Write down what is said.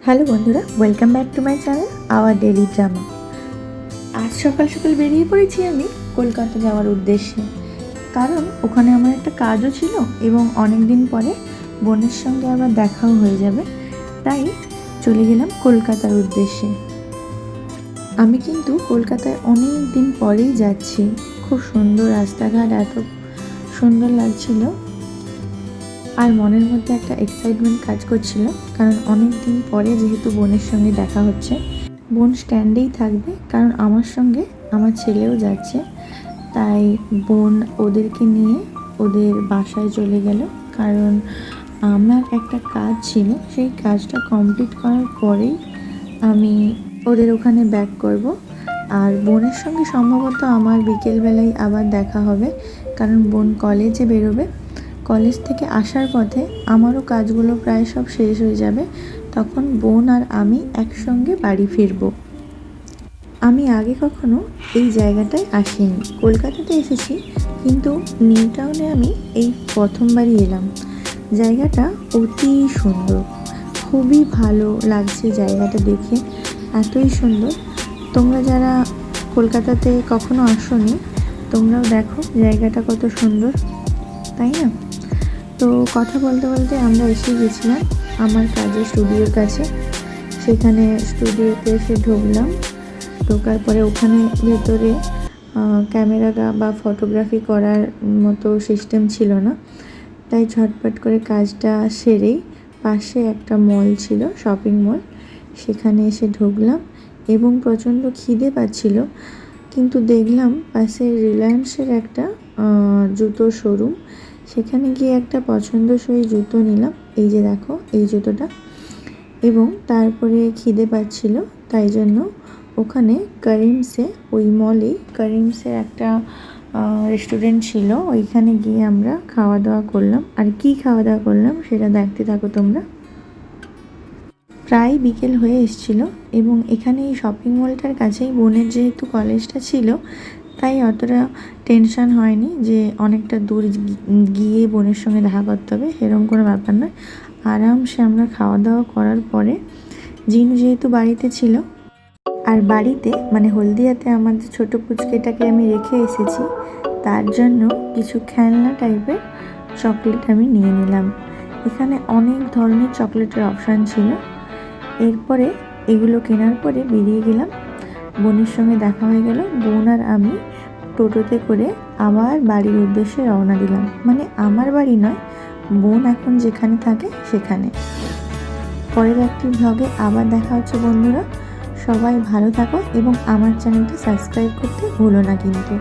Hello বন্ধুরা, welcome back to my channel hour daily drama. আজ সকাল সকাল বেরিয়ে পড়েছি আমি কলকাতা যাওয়ার উদ্দেশ্যে, কারণ ওখানে আমার একটা কাজও ছিল এবং অনেক দিন পরে বোনের সঙ্গে আবার দেখাও হয়ে যাবে। তাই চলে গেলাম কলকাতার উদ্দেশ্যে। আমি কিন্তু কলকাতায় অনেক দিন পরেই যাচ্ছি। খুব সুন্দর রাস্তাঘাট, এত সুন্দর লাগছিল, আর মনের মধ্যে একটা এক্সাইটমেন্ট কাজ করছিল, কারণ অনেক দিন পরে যেহেতু বোনের সঙ্গে দেখা হচ্ছে। বোন স্ট্যান্ডেই থাকবে, কারণ আমার সঙ্গে আমার ছেলেও যাচ্ছে। তাই বোন ওদেরকে নিয়ে ওদের বাসায় চলে গেল, কারণ আমার একটা কাজ ছিল, সেই কাজটা কমপ্লিট করার পরেই আমি ওদের ওখানে ব্যাক করব। আর বোনের সঙ্গে সম্ভবত আমার বিকেলবেলায় আবার দেখা হবে, কারণ বোন কলেজে বেরোবে। কলেজ থেকে আসার পথে আমারও কাজগুলো প্রায় সব শেষ হয়ে যাবে, তখন বোন আর আমি একসঙ্গে বাড়ি ফিরব। আমি আগে কখনো এই জায়গাটায় আসিনি। কলকাতাতে এসেছি, কিন্তু নিউ টাউনে আমি এই প্রথমবারই এলাম। জায়গাটা অতি সুন্দর, খুবই ভালো লাগছে জায়গাটা দেখে, এতই সুন্দর। তোমরা যারা কলকাতাতে কখনো আসোনি, তোমরাও দেখো জায়গাটা কত সুন্দর, তাই না? তো কথা বলতে বলতে আমরা এসে গেছিলাম আমার কাজের স্টুডিওর কাছে। সেখানে স্টুডিওতে এসে ঢোকার পরে ওখানে ভেতরে ক্যামেরা বা ফটোগ্রাফি করার মতো সিস্টেম ছিল না, তাই ঝটপট করে কাজটা সেরেই পাশে একটা মল ছিল, শপিং মল, সেখানে এসে ঢুকলাম এবং প্রচণ্ড খিদে পাচ্ছিল। কিন্তু দেখলাম পাশে রিলায়েন্সের একটা জুতোর শোরুম, সেখানে গিয়ে একটা পছন্দসই জুতো নিলাম। এই যে দেখো এই জুতোটা। এবং তারপরে খিদে পাচ্ছিল, তাই জন্য ওখানে করিমসে, ওই মলেই করিমসের একটা রেস্টুরেন্ট ছিল, ওইখানে গিয়ে আমরা খাওয়া দাওয়া করলাম। আর কি খাওয়া দাওয়া করলাম সেটা দেখতে থাকো তোমরা। প্রায় বিকেল হয়ে এসেছিল এবং এখানে এই শপিং মলটার কাছেই বোনের যেহেতু কলেজটা ছিল, তাই অতটা টেনশন হয়নি যে অনেকটা দূর গিয়ে বোনের সঙ্গে দেখা করতে হবে, সেরকম কোনো ব্যাপার নয়। আরামসে আমরা খাওয়া দাওয়া করার পরে, জিনু যেহেতু বাড়িতে ছিল, আর বাড়িতে মানে হলদিয়াতে আমাদের ছোটো পুচকেটাকে আমি রেখে এসেছি, তার জন্য কিছু খেলনা টাইপের চকলেট আমি নিয়ে নিলাম। এখানে অনেক ধরনের চকলেটের অপশান ছিল। এরপরে এগুলো কেনার পরে বেরিয়ে গেলাম, বোনের সঙ্গে দেখা হয়ে গেল। বোন আর আমি টোটোতে করে আবার বাড়ির উদ্দেশ্যে রওনা দিলাম, মানে আমার বাড়ি নয়, বোন এখন যেখানে থাকে সেখানে। পরের একটি ব্লগে আবার দেখা হচ্ছে বন্ধুরা। সবাই ভালো থাকো এবং আমার চ্যানেলটা সাবস্ক্রাইব করতে ভুলো না কিন্তু।